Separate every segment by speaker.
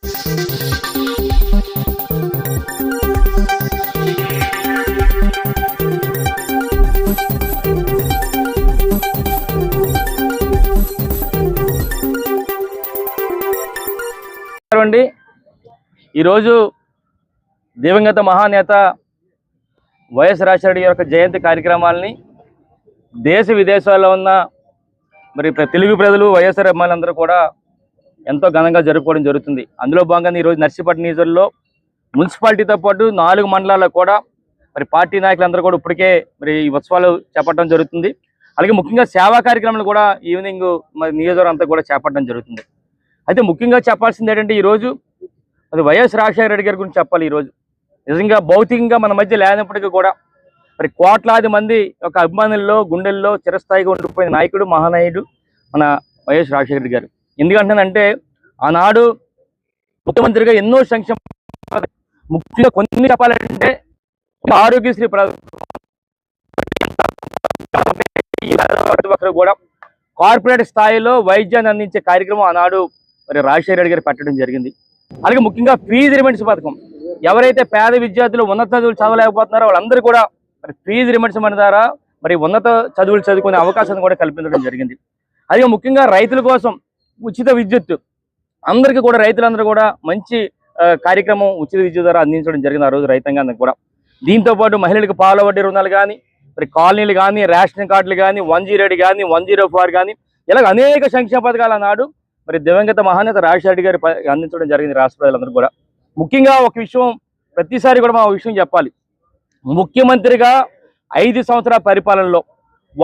Speaker 1: అండి ఈరోజు దివంగత మహానేత వైఎస్ రాజశేఖర యొక్క జయంతి కార్యక్రమాలని దేశ విదేశాల్లో ఉన్న మరి తెలుగు ప్రజలు వైఎస్ఆర్ అభిమానులందరూ కూడా ఎంతో ఘనంగా జరుపుకోవడం జరుగుతుంది. అందులో భాగంగా ఈరోజు నర్సీపట్నం నియోజకవర్గంలో మున్సిపాలిటీతో పాటు 4 మండలాల్లో కూడా మరి పార్టీ నాయకులందరూ కూడా ఇప్పటికే మరి ఈ ఉత్సవాలు చేపట్టడం జరుగుతుంది. అలాగే ముఖ్యంగా సేవా కార్యక్రమాలు కూడా ఈవినింగ్ మరి నియోజకవర్గం అంతా కూడా చేపట్టడం జరుగుతుంది. అయితే ముఖ్యంగా చెప్పాల్సింది ఏంటంటే ఈరోజు అది వైఎస్ రాజశేఖర రెడ్డి గారి గురించి చెప్పాలి. ఈరోజు నిజంగా భౌతికంగా మన మధ్య లేనప్పటికీ కూడా మరి కోట్లాది మంది యొక్క అభిమానుల్లో గుండెల్లో చిరస్థాయిగా ఉండిపోయిన నాయకుడు మహానాయుడు మన వైఎస్ రాజశేఖర రెడ్డి గారు. ఎందుకంటే ఆనాడు ముఖ్యమంత్రిగా ఎన్నో సంక్షేమ ముఖ్యంగా కొన్ని చెప్పాలంటే ఆరోగ్యశ్రీ కూడా కార్పొరేట్ స్థాయిలో వైద్యాన్ని అందించే కార్యక్రమం ఆనాడు మరి రాజశేఖర రెడ్డి గారు పెట్టడం జరిగింది. అలాగే ముఖ్యంగా ఫీజు రిమెంట్స్ పథకం, ఎవరైతే పేద విద్యార్థులు ఉన్నత చదువులు చదవలేకపోతున్నారో వాళ్ళందరూ కూడా మరి ఫీజు రిమెంట్స్మెంట్ ద్వారా మరి ఉన్నత చదువులు చదువుకునే అవకాశాన్ని కూడా కల్పించడం జరిగింది. అలాగే ముఖ్యంగా రైతుల కోసం ఉచిత విద్యుత్ అందరికీ కూడా రైతులందరూ కూడా మంచి కార్యక్రమం ఉచిత విద్యుత్ ద్వారా అందించడం జరిగింది ఆ రోజు రైతాంగానికి కూడా. దీంతోపాటు మహిళలకు పాల వడ్డీ రుణాలు కానీ మరి కాలనీలు కానీ రేషన్ కార్డులు కానీ 108 కానీ 104 కానీ ఇలాగ అనేక సంక్షేమ పథకాలు నాడు మరి దివంగత మహానేత రాజశేఖర రెడ్డి గారు అందించడం జరిగింది రాష్ట్ర ప్రజలందరూ కూడా. ముఖ్యంగా ఒక విషయం ప్రతిసారి కూడా మనం విషయం చెప్పాలి, ముఖ్యమంత్రిగా 5 సంవత్సరాల పరిపాలనలో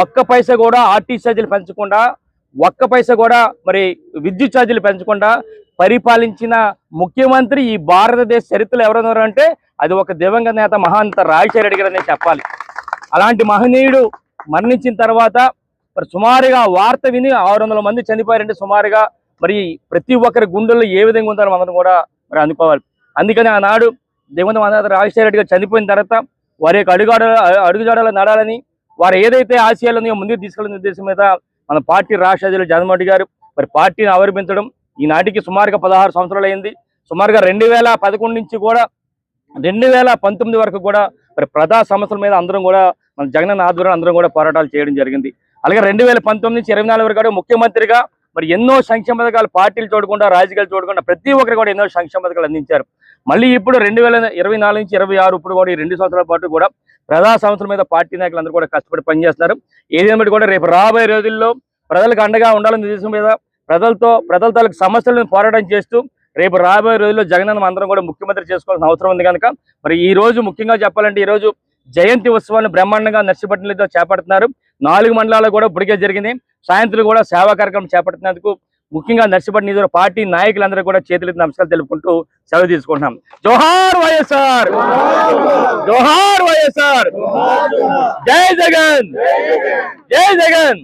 Speaker 1: ఒక్క పైసా కూడా ఆర్టీసీ ఛార్జీలు పెంచకుండా, ఒక్క పైసా కూడా మరి విద్యుత్ ఛార్జీలు పెంచకుండా పరిపాలించిన ముఖ్యమంత్రి ఈ భారతదేశ చరిత్రలో ఎవరైనా అంటే అది ఒక దివంగత నేత మహానేత రాజశేఖర రెడ్డి గారు చెప్పాలి. అలాంటి మహనీయుడు మరణించిన తర్వాత మరి సుమారుగా వార్త విని 600 మంది చనిపోయారంటే సుమారుగా మరి ప్రతి ఒక్కరి గుండెల్లో ఏ విధంగా ఉందో మనం కూడా మరి అనుకోవాలి. అందుకని ఆనాడు దివంగత మహానేత రాజశేఖర రెడ్డి గారు చనిపోయిన తర్వాత వారి యొక్క అడుగుజాడలో నడాలని, వారు ఏదైతే ఆశయాలను ముందుకు తీసుకెళ్లిన ఉద్దేశం మీద మన పార్టీ రాష్ట్ర అధ్యక్షులు జగన్మోహన్ రెడ్డి గారు మరి పార్టీని ఆవిర్భించడం ఈనాటికి సుమారుగా 16 సంవత్సరాలు అయింది. సుమారుగా 2011 నుంచి కూడా 2019 వరకు కూడా మరి ప్రజా సమస్యల మీద అందరం కూడా మన జగన్ ఆధ్వర్యంలో అందరం కూడా పోరాటాలు చేయడం జరిగింది. అలాగే 2019 నుంచి 24 వరకు కూడా ముఖ్యమంత్రిగా మరి ఎన్నో సంక్షేమ పథకాలు పార్టీలు చూడకుండా రాజకీయాలు చూడకుండా ప్రతి ఒక్కరు కూడా ఎన్నో సంక్షేమ పథకాలు అందించారు. మళ్ళీ ఇప్పుడు 2024 నుంచి 26 ఇప్పుడు కూడా ఈ 2 సంవత్సరాల పాటు కూడా ప్రజా సమస్యల మీద పార్టీ నాయకులు అందరూ కూడా కష్టపడి పనిచేస్తున్నారు. ఏదేమిటి కూడా రేపు రాబోయే రోజుల్లో ప్రజలకు అండగా ఉండాలనే ఉద్దేశం మీద ప్రజల తాలూకు సమస్యలను పోరాటం చేస్తూ రేపు రాబోయే రోజుల్లో జగనన్న అందరం కూడా ముఖ్యమంత్రి చేసుకోవాల్సిన అవసరం ఉంది కనుక మరి ఈ రోజు ముఖ్యంగా చెప్పాలంటే ఈ రోజు జయంతి ఉత్సవాన్ని బ్రహ్మాండంగా నర్సీపట్నంలో చేపడుతున్నారు. 4 మండలాల్లో కూడా ఇప్పటికే జరిగింది. సాయంత్రం కూడా సేవా కార్యక్రమం చేపడుతున్నందుకు ముఖ్యంగా నర్సీపట్నం నియోజకవర్గ పార్టీ నాయకులందరూ కూడా చేతులెత్తి నమస్కారాలు తెలుపుకుంటూ సెలవు తీసుకుంటున్నాం. జోహార్ వైఎస్ఆర్, జోహార్ వైఎస్ఆర్, జై జగన్, జై జగన్.